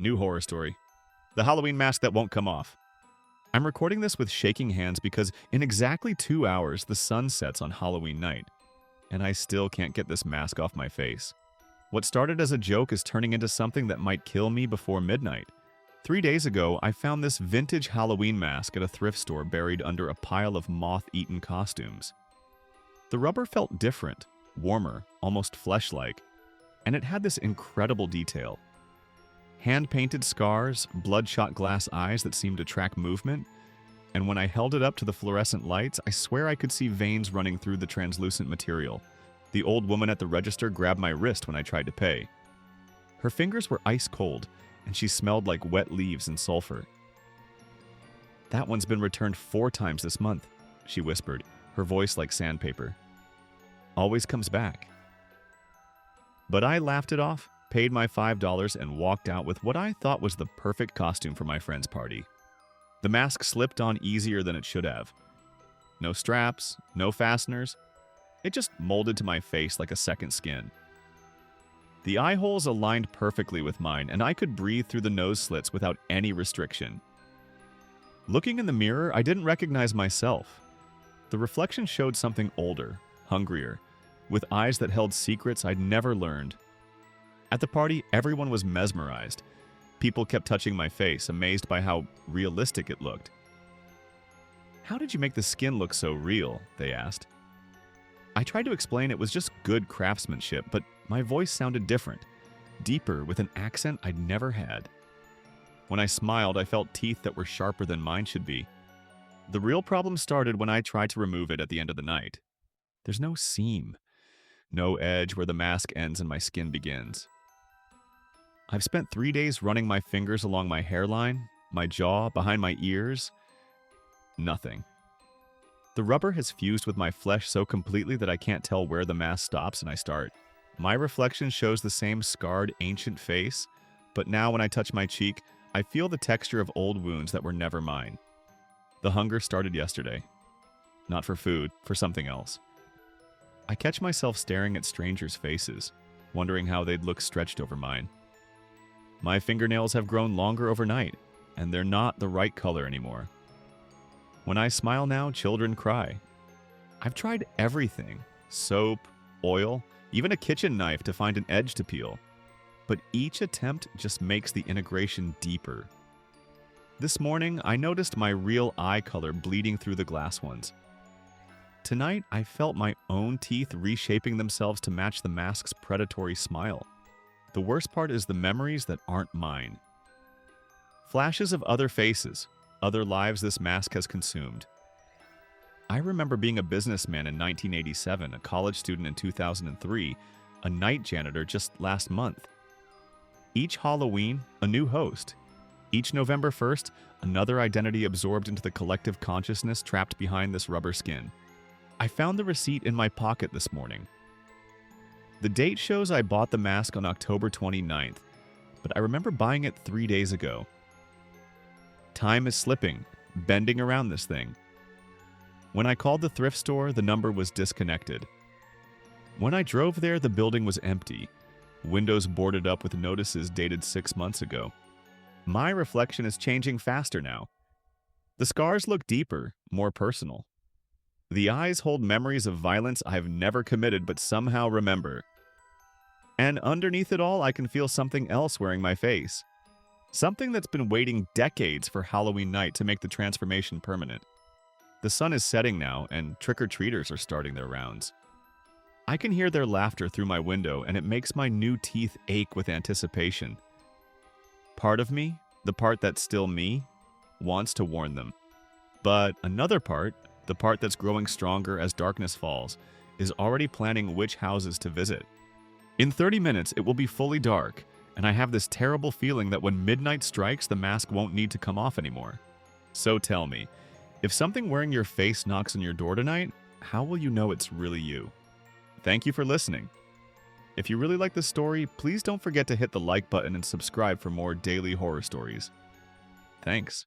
New horror story. The Halloween mask that won't come off. I'm recording this with shaking hands because in exactly 2 hours, the sun sets on Halloween night, and I still can't get this mask off my face. What started as a joke is turning into something that might kill me before midnight. 3 days ago, I found this vintage Halloween mask at a thrift store buried under a pile of moth-eaten costumes. The rubber felt different, warmer, almost flesh-like, and it had this incredible detail. Hand-painted scars, bloodshot glass eyes that seemed to track movement, and when I held it up to the fluorescent lights, I swear I could see veins running through the translucent material. The old woman at the register grabbed my wrist when I tried to pay. Her fingers were ice cold, and she smelled like wet leaves and sulfur. "That one's been returned 4 times this month," she whispered, her voice like sandpaper. "Always comes back." But I laughed it off, paid my $5, and walked out with what I thought was the perfect costume for my friend's party. The mask slipped on easier than it should have. No straps, no fasteners. It just molded to my face like a second skin. The eye holes aligned perfectly with mine, and I could breathe through the nose slits without any restriction. Looking in the mirror, I didn't recognize myself. The reflection showed something older, hungrier, with eyes that held secrets I'd never learned. At the party, everyone was mesmerized. People kept touching my face, amazed by how realistic it looked. "How did you make the skin look so real?" they asked. I tried to explain it was just good craftsmanship, but my voice sounded different, deeper, with an accent I'd never had. When I smiled, I felt teeth that were sharper than mine should be. The real problem started when I tried to remove it at the end of the night. There's no seam, no edge where the mask ends and my skin begins. I've spent 3 days running my fingers along my hairline, my jaw, behind my ears. Nothing. The rubber has fused with my flesh so completely that I can't tell where the mask stops and I start. My reflection shows the same scarred, ancient face, but now when I touch my cheek, I feel the texture of old wounds that were never mine. The hunger started yesterday. Not for food, for something else. I catch myself staring at strangers' faces, wondering how they'd look stretched over mine. My fingernails have grown longer overnight, and they're not the right color anymore. When I smile now, children cry. I've tried everything: soap, oil, even a kitchen knife to find an edge to peel. But each attempt just makes the integration deeper. This morning, I noticed my real eye color bleeding through the glass ones. Tonight, I felt my own teeth reshaping themselves to match the mask's predatory smile. The worst part is the memories that aren't mine. Flashes of other faces, other lives this mask has consumed. I remember being a businessman in 1987, a college student in 2003, a night janitor just last month. Each Halloween, a new host. Each November 1st, another identity absorbed into the collective consciousness trapped behind this rubber skin. I found the receipt in my pocket this morning. The date shows I bought the mask on October 29th, but I remember buying it 3 days ago. Time is slipping, bending around this thing. When I called the thrift store, the number was disconnected. When I drove there, the building was empty, windows boarded up with notices dated 6 months ago. My reflection is changing faster now. The scars look deeper, more personal. The eyes hold memories of violence I've never committed but somehow remember. And underneath it all, I can feel something else wearing my face. Something that's been waiting decades for Halloween night to make the transformation permanent. The sun is setting now, and trick-or-treaters are starting their rounds. I can hear their laughter through my window, and it makes my new teeth ache with anticipation. Part of me, the part that's still me, wants to warn them. But another part, the part that's growing stronger as darkness falls, is already planning which houses to visit. In 30 minutes, it will be fully dark, and I have this terrible feeling that when midnight strikes, the mask won't need to come off anymore. So tell me, if something wearing your face knocks on your door tonight, how will you know it's really you? Thank you for listening. If you really like this story, please don't forget to hit the like button and subscribe for more daily horror stories. Thanks.